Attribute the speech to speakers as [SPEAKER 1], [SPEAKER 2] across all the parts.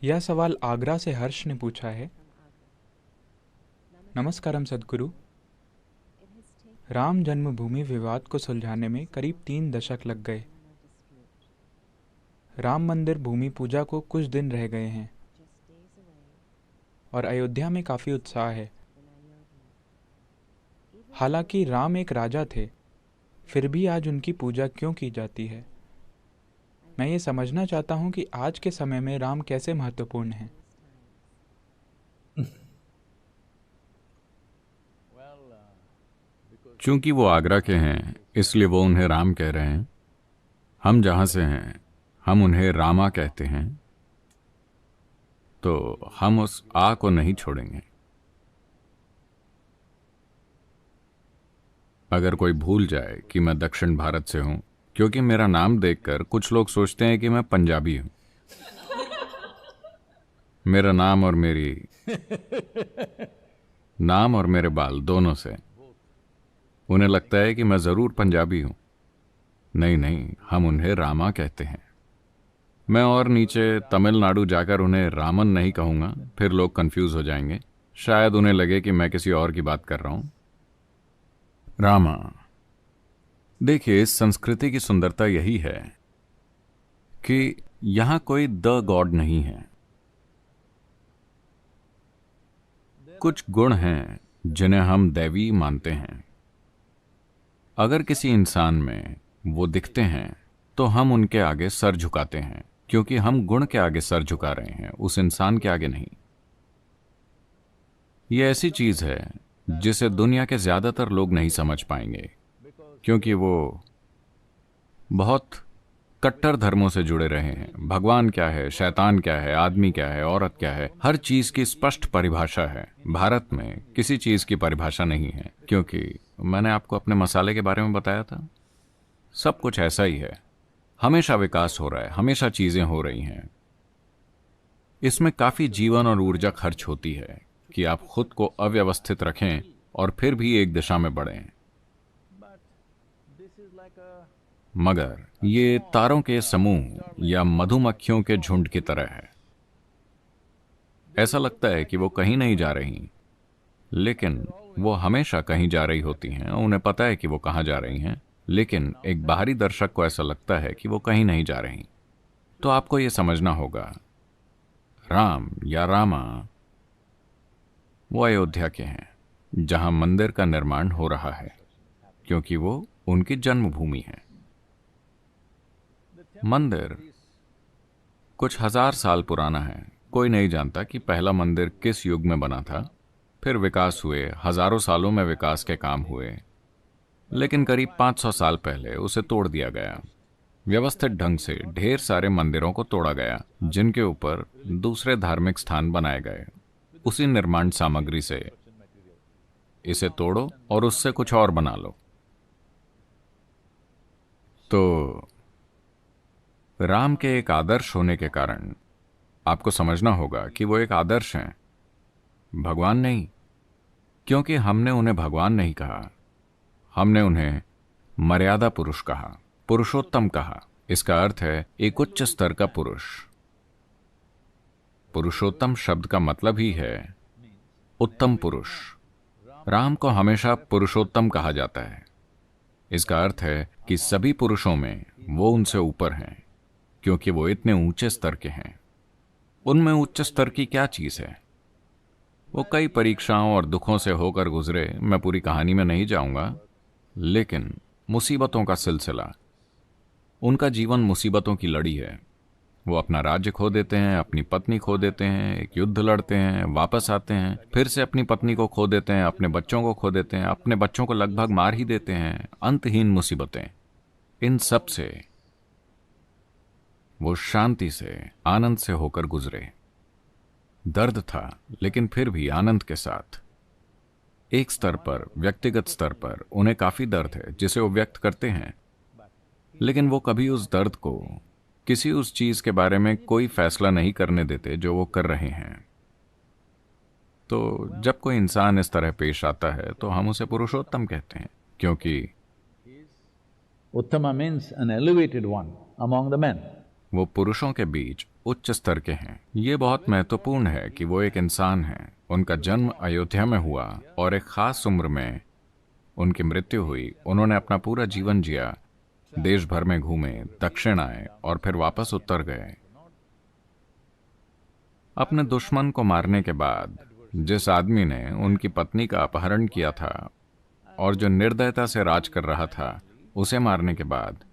[SPEAKER 1] यह सवाल आगरा से हर्ष ने पूछा है। नमस्कारम सद्गुरु। राम जन्मभूमि विवाद को सुलझाने में करीब 3 दशक लग गए। राम मंदिर भूमि पूजा को कुछ दिन रह गए हैं और अयोध्या में काफ़ी उत्साह है। हालांकि राम एक राजा थे, फिर भी आज उनकी पूजा क्यों की जाती है? मैं ये समझना चाहता हूँ कि आज के समय में राम कैसे महत्वपूर्ण हैं।
[SPEAKER 2] चूंकि वो आगरा के हैं इसलिए वो उन्हें राम कह रहे हैं। हम जहां से हैं हम उन्हें रामा कहते हैं, तो हम उस आ को नहीं छोड़ेंगे। अगर कोई भूल जाए कि मैं दक्षिण भारत से हूं, क्योंकि मेरा नाम देखकर कुछ लोग सोचते हैं कि मैं पंजाबी हूं। मेरा नाम और मेरे बाल दोनों से उन्हें लगता है कि मैं जरूर पंजाबी हूं। नहीं नहीं, हम उन्हें रामा कहते हैं। मैं और नीचे तमिलनाडु जाकर उन्हें रामन नहीं कहूंगा, फिर लोग कंफ्यूज हो जाएंगे। शायद उन्हें लगे कि मैं किसी और की बात कर रहा हूं। रामा। देखिए, इस संस्कृति की सुंदरता यही है कि यहां कोई द गॉड नहीं है। कुछ गुण हैं जिन्हें हम दैवी मानते हैं। अगर किसी इंसान में वो दिखते हैं तो हम उनके आगे सर झुकाते हैं, क्योंकि हम गुण के आगे सर झुका रहे हैं, उस इंसान के आगे नहीं। ये ऐसी चीज है जिसे दुनिया के ज्यादातर लोग नहीं समझ पाएंगे, क्योंकि वो बहुत कट्टर धर्मों से जुड़े रहे हैं। भगवान क्या है, शैतान क्या है, आदमी क्या है, औरत क्या है, हर चीज की स्पष्ट परिभाषा है। भारत में किसी चीज की परिभाषा नहीं है, क्योंकि मैंने आपको अपने मसाले के बारे में बताया था। सब कुछ ऐसा ही है। हमेशा विकास हो रहा है, हमेशा चीजें हो रही हैं। इसमें काफी जीवन और ऊर्जा खर्च होती है कि आप खुद को अव्यवस्थित रखें और फिर भी एक दिशा में बढ़ें। मगर ये तारों के समूह या मधुमक्खियों के झुंड की तरह है। ऐसा लगता है कि वो कहीं नहीं जा रही, लेकिन वो हमेशा कहीं जा रही होती हैं। उन्हें पता है कि वो कहां जा रही हैं, लेकिन एक बाहरी दर्शक को ऐसा लगता है कि वो कहीं नहीं जा रही। तो आपको ये समझना होगा, राम या रामा वो अयोध्या के हैं, जहां मंदिर का निर्माण हो रहा है, क्योंकि वो उनकी जन्मभूमि है। मंदिर कुछ हजार साल पुराना है। कोई नहीं जानता कि पहला मंदिर किस युग में बना था। फिर विकास हुए, हजारों सालों में विकास के काम हुए, लेकिन करीब 500 साल पहले उसे तोड़ दिया गया। व्यवस्थित ढंग से ढेर सारे मंदिरों को तोड़ा गया, जिनके ऊपर दूसरे धार्मिक स्थान बनाए गए। उसी निर्माण सामग्री से इसे तोड़ो और उससे कुछ और बना लो। तो राम के एक आदर्श होने के कारण आपको समझना होगा कि वो एक आदर्श हैं, भगवान नहीं। क्योंकि हमने उन्हें भगवान नहीं कहा, हमने उन्हें मर्यादा पुरुष कहा, पुरुषोत्तम कहा। इसका अर्थ है एक उच्च स्तर का पुरुष। पुरुषोत्तम शब्द का मतलब ही है उत्तम पुरुष। राम को हमेशा पुरुषोत्तम कहा जाता है। इसका अर्थ है कि सभी पुरुषों में वो उनसे ऊपर हैं, क्योंकि वो इतने ऊंचे स्तर के हैं। उनमें उच्च स्तर की क्या चीज है? वो कई परीक्षाओं और दुखों से होकर गुजरे। मैं पूरी कहानी में नहीं जाऊंगा, लेकिन मुसीबतों का सिलसिला, उनका जीवन मुसीबतों की लड़ी है। वो अपना राज्य खो देते हैं, अपनी पत्नी खो देते हैं, एक युद्ध लड़ते हैं, वापस आते हैं, फिर से अपनी पत्नी को खो देते हैं, अपने बच्चों को खो देते हैं, अपने बच्चों को लगभग मार ही देते हैं। अंतहीन मुसीबतें। इन सब से वो शांति से, आनंद से होकर गुजरे। दर्द था, लेकिन फिर भी आनंद के साथ। एक स्तर पर, व्यक्तिगत स्तर पर उन्हें काफी दर्द है जिसे वो व्यक्त करते हैं, लेकिन वो कभी उस दर्द को किसी उस चीज के बारे में कोई फैसला नहीं करने देते जो वो कर रहे हैं। तो जब कोई इंसान इस तरह पेश आता है तो हम उसे पुरुषोत्तम कहते हैं, क्योंकि
[SPEAKER 3] Uttama means an elevated one among the men.
[SPEAKER 2] वो पुरुषों के बीच उच्च स्तर के हैं। ये बहुत महत्वपूर्ण है कि वो एक इंसान है। उनका जन्म अयोध्या में हुआ और एक खास उम्र में उनकी मृत्यु हुई। उन्होंने अपना पूरा जीवन जिया, देश भर में घूमे, दक्षिण आए और फिर वापस उत्तर गए। अपने दुश्मन को मारने के बाद जिस आदमी ने उनकी पत्नी का अपहरण किया था और जो निर्दयता से राज कर रहा था, उसे मारने के बाद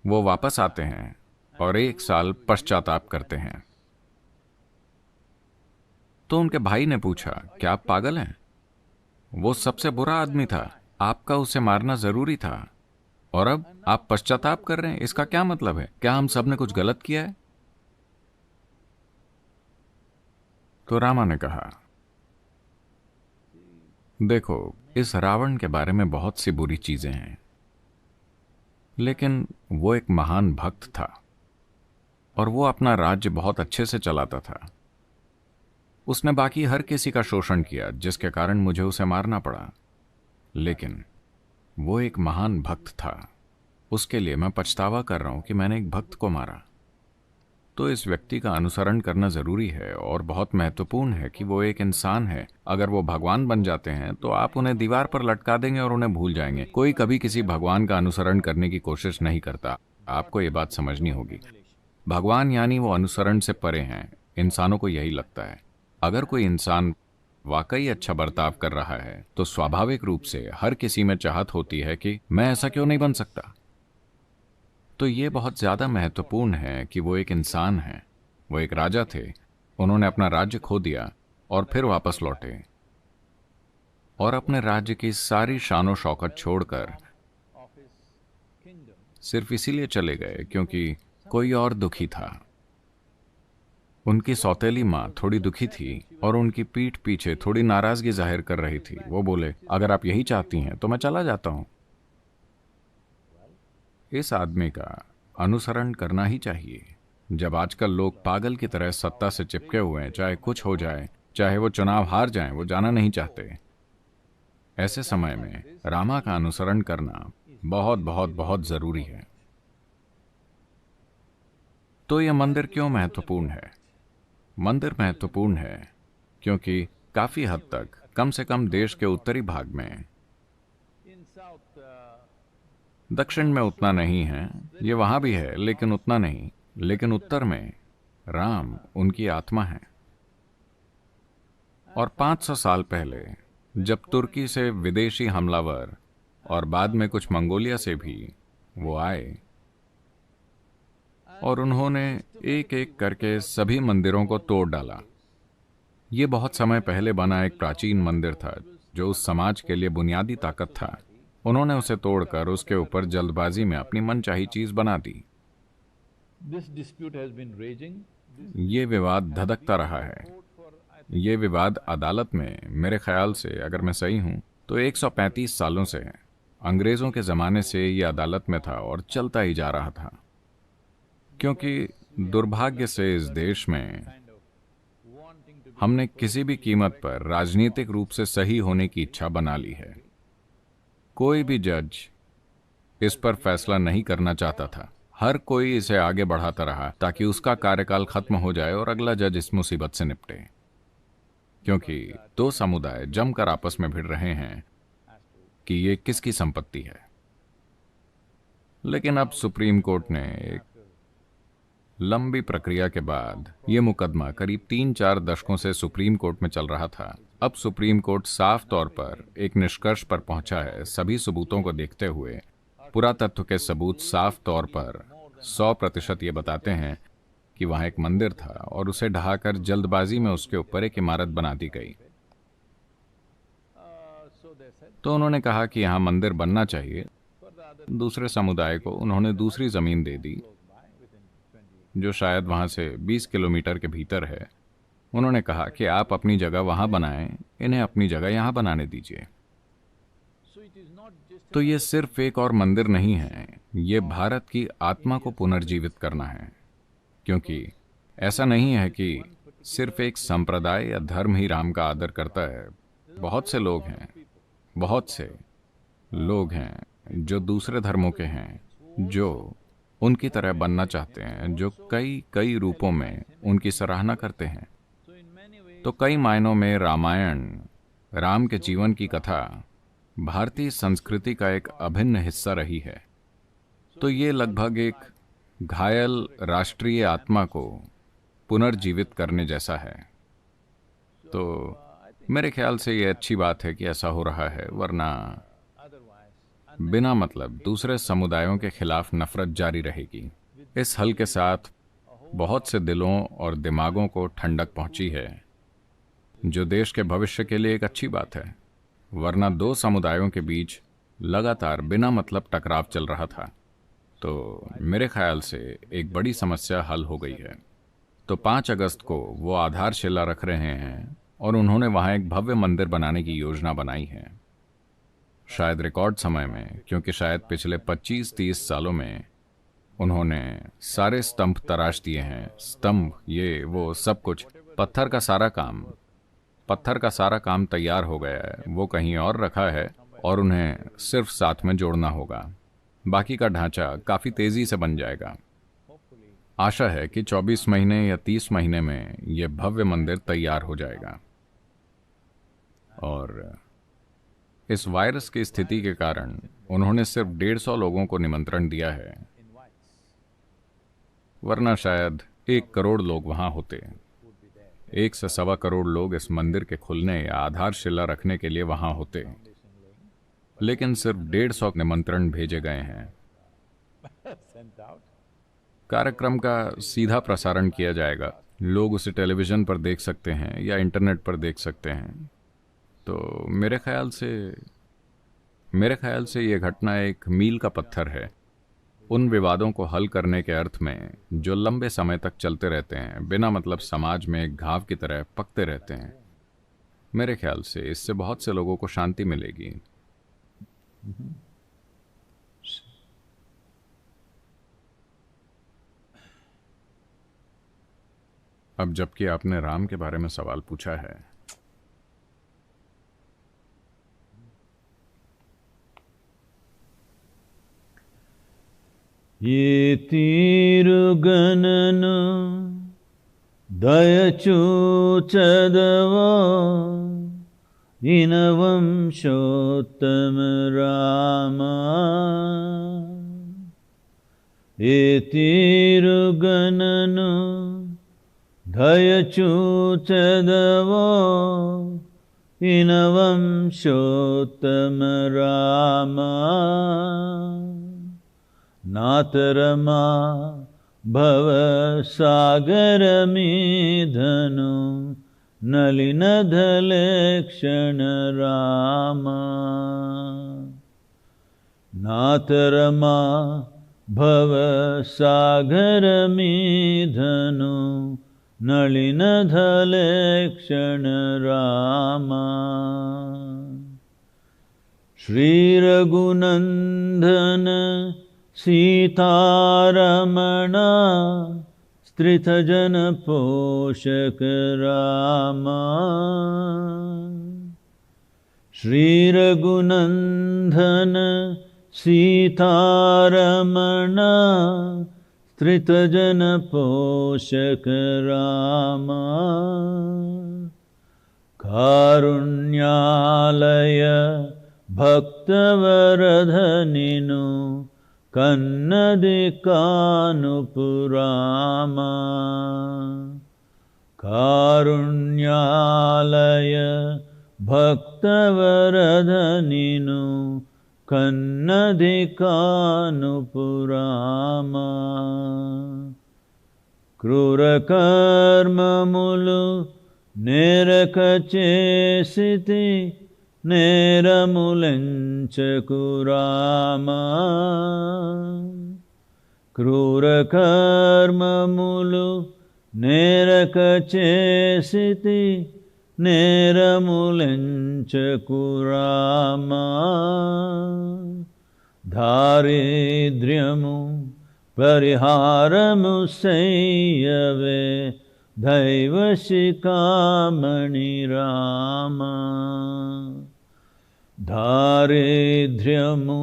[SPEAKER 2] वो वापस आते हैं और 1 साल पश्चाताप करते हैं। तो उनके भाई ने पूछा, क्या आप पागल हैं? वो सबसे बुरा आदमी था, आपका उसे मारना जरूरी था और अब आप पश्चाताप कर रहे हैं। इसका क्या मतलब है? क्या हम सब ने कुछ गलत किया है? तो रामा ने कहा, देखो, इस रावण के बारे में बहुत सी बुरी चीजें हैं, लेकिन वो एक महान भक्त था और वो अपना राज्य बहुत अच्छे से चलाता था। उसने बाकी हर किसी का शोषण किया, जिसके कारण मुझे उसे मारना पड़ा, लेकिन वो एक महान भक्त था। उसके लिए मैं पछतावा कर रहा हूं कि मैंने एक भक्त को मारा। तो इस व्यक्ति का अनुसरण करना जरूरी है और बहुत महत्वपूर्ण है कि वो एक इंसान है। अगर वो भगवान बन जाते हैं तो आप उन्हें दीवार पर लटका देंगे और उन्हें भूल जाएंगे। कोई कभी किसी भगवान का अनुसरण करने की कोशिश नहीं करता। आपको ये बात समझनी होगी। भगवान यानी वो अनुसरण से परे हैं। इंसानों को यही लगता है। अगर कोई इंसान वाकई अच्छा बर्ताव कर रहा है तो स्वाभाविक रूप से हर किसी में चाहत होती है कि मैं ऐसा क्यों नहीं बन सकता। तो ये बहुत ज्यादा महत्वपूर्ण है कि वो एक इंसान है। वो एक राजा थे। उन्होंने अपना राज्य खो दिया और फिर वापस लौटे और अपने राज्य की सारी शानो शौकत छोड़कर सिर्फ इसीलिए चले गए क्योंकि कोई और दुखी था। उनकी सौतेली माँ थोड़ी दुखी थी और उनकी पीठ पीछे थोड़ी नाराजगी जाहिर कर रही थी। वो बोले, अगर आप यही चाहती हैं तो मैं चला जाता हूं। इस आदमी का अनुसरण करना ही चाहिए। जब आजकल लोग पागल की तरह सत्ता से चिपके हुए हैं, चाहे कुछ हो जाए, चाहे वो चुनाव हार जाएं, वो जाना नहीं चाहते। ऐसे समय में रामा का अनुसरण करना बहुत बहुत बहुत जरूरी है। तो यह मंदिर क्यों महत्वपूर्ण है? मंदिर महत्वपूर्ण है क्योंकि काफी हद तक, कम से कम देश के उत्तरी भाग में, दक्षिण में उतना नहीं है, ये वहां भी है लेकिन उतना नहीं, लेकिन उत्तर में राम उनकी आत्मा है। और 500 साल पहले जब तुर्की से विदेशी हमलावर और बाद में कुछ मंगोलिया से भी वो आए और उन्होंने एक एक करके सभी मंदिरों को तोड़ डाला। ये बहुत समय पहले बना एक प्राचीन मंदिर था जो उस समाज के लिए बुनियादी ताकत था। उन्होंने उसे तोड़कर उसके ऊपर जल्दबाजी में अपनी मनचाही चीज बना दी। ये विवाद धधकता रहा है। ये विवाद अदालत में, मेरे ख्याल से, अगर मैं सही हूं तो 135 सालों से है। अंग्रेजों के जमाने से ये अदालत में था और चलता ही जा रहा था, क्योंकि दुर्भाग्य से इस देश में हमने किसी भी कीमत पर राजनीतिक रूप से सही होने की इच्छा बना ली है। कोई भी जज इस पर फैसला नहीं करना चाहता था। हर कोई इसे आगे बढ़ाता रहा ताकि उसका कार्यकाल खत्म हो जाए और अगला जज इस मुसीबत से निपटे, क्योंकि दो समुदाय जमकर आपस में भिड़ रहे हैं कि ये किसकी संपत्ति है। लेकिन अब सुप्रीम कोर्ट ने एक लंबी प्रक्रिया के बाद, ये मुकदमा करीब 3-4 दशकों से सुप्रीम कोर्ट में चल रहा था, अब सुप्रीम कोर्ट साफ तौर पर एक निष्कर्ष पर पहुंचा है। सभी सबूतों को देखते हुए पुरातत्व के सबूत साफ तौर पर 100% ये बताते हैं कि वहां एक मंदिर था और उसे ढहाकर जल्दबाजी में उसके ऊपर एक इमारत बना दी गई। तो उन्होंने कहा कि यहां मंदिर बनना चाहिए। दूसरे समुदाय को उन्होंने दूसरी जमीन दे दी जो शायद वहां से 20 किलोमीटर के भीतर है। उन्होंने कहा कि आप अपनी जगह वहां बनाएं, इन्हें अपनी जगह यहां बनाने दीजिए। तो ये सिर्फ एक और मंदिर नहीं है, ये भारत की आत्मा को पुनर्जीवित करना है। क्योंकि ऐसा नहीं है कि सिर्फ एक संप्रदाय या धर्म ही राम का आदर करता है। बहुत से लोग हैं, बहुत से लोग हैं जो दूसरे धर्मों के हैं, जो उनकी तरह बनना चाहते हैं, जो कई कई रूपों में उनकी सराहना करते हैं। तो कई मायनों में रामायण, राम के जीवन की कथा, भारतीय संस्कृति का एक अभिन्न हिस्सा रही है। तो ये लगभग एक घायल राष्ट्रीय आत्मा को पुनर्जीवित करने जैसा है। तो मेरे ख्याल से ये अच्छी बात है कि ऐसा हो रहा है, वरना बिना मतलब दूसरे समुदायों के खिलाफ नफरत जारी रहेगी। इस हल के साथ बहुत से दिलों और दिमागों को ठंडक पहुंची है, जो देश के भविष्य के लिए एक अच्छी बात है। वरना दो समुदायों के बीच लगातार बिना मतलब टकराव चल रहा था। तो मेरे ख्याल से एक बड़ी समस्या हल हो गई है। तो 5 अगस्त को वो आधारशिला रख रहे हैं और उन्होंने वहां एक भव्य मंदिर बनाने की योजना बनाई है, शायद रिकॉर्ड समय में, क्योंकि शायद पिछले 25-30 सालों में उन्होंने सारे स्तंभ तराश दिए हैं। स्तंभ, ये वो सब कुछ, पत्थर का सारा काम तैयार हो गया है। वो कहीं और रखा है और उन्हें सिर्फ साथ में जोड़ना होगा। बाकी का ढांचा काफी तेजी से बन जाएगा। आशा है कि 24 महीने या 30 महीने में यह भव्य मंदिर तैयार हो जाएगा। और इस वायरस की स्थिति के कारण उन्होंने सिर्फ 150 लोगों को निमंत्रण दिया है, वरना शायद 1 करोड़ लोग वहां होते। 1 से 1.25 करोड़ लोग इस मंदिर के खुलने या आधारशिला रखने के लिए वहां होते, लेकिन सिर्फ 150 निमंत्रण भेजे गए हैं। कार्यक्रम का सीधा प्रसारण किया जाएगा, लोग उसे टेलीविजन पर देख सकते हैं या इंटरनेट पर देख सकते हैं। तो मेरे ख्याल से यह घटना एक मील का पत्थर है उन विवादों को हल करने के अर्थ में, जो लंबे समय तक चलते रहते हैं, बिना मतलब समाज में एक घाव की तरह पकते रहते हैं। मेरे ख्याल से इससे बहुत से लोगों को शांति मिलेगी। अब जबकि आपने राम के बारे में सवाल पूछा है,
[SPEAKER 3] ये तीरुगणन दयचूचदवा इनवंशोत्तम रामा। ये तीरुगणन दयचूचदवा इनवंशोत्तम रामा। नातरमा भव सागरमीधनु नलिनधलेक्षण रामा। नातरमा भव सागरमीधनु नलिनधलेक्षण रामा। श्रीरघुनंदन सीतारमणा स्त्रितजन पोषक रामा। श्रीरघुनंदन सीतारमणा स्त्रितजन पोषक रामा। कारुण्यालय भक्तवरधनिनु कन्नदिकानुपुरामा। कारुण्यालय भक्तवरधनिनु कन्नदिकानुपुरामा। क्रूरकर्ममुलु नेरकचेसिति नेरमुलंचकुरामा। क्रूरकर्ममुलु नेरकचेसिति नेरमुलंचकुरामा। दारिद्र्यमु परिहारमु सैयवे दैवशिखामणि रामा। दारिद्र्यमु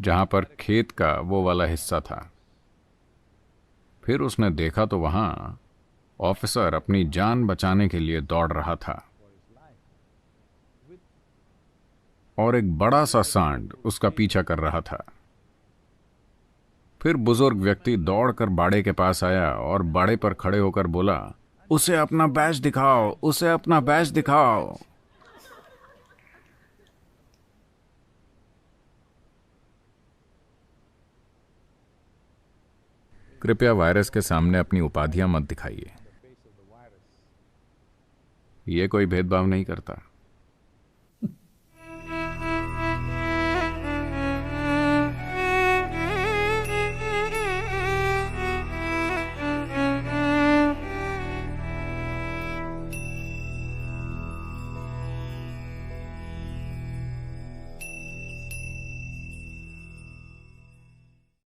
[SPEAKER 2] जहां पर खेत का वो वाला हिस्सा था। फिर उसने देखा तो वहां ऑफिसर अपनी जान बचाने के लिए दौड़ रहा था और एक बड़ा सा सांड उसका पीछा कर रहा था। फिर बुजुर्ग व्यक्ति दौड़कर बाड़े के पास आया और बाड़े पर खड़े होकर बोला, उसे अपना बैज दिखाओ, उसे अपना बैज दिखाओ। कृपया वायरस के सामने अपनी उपाधियां मत दिखाइए। ये कोई भेदभाव नहीं करता।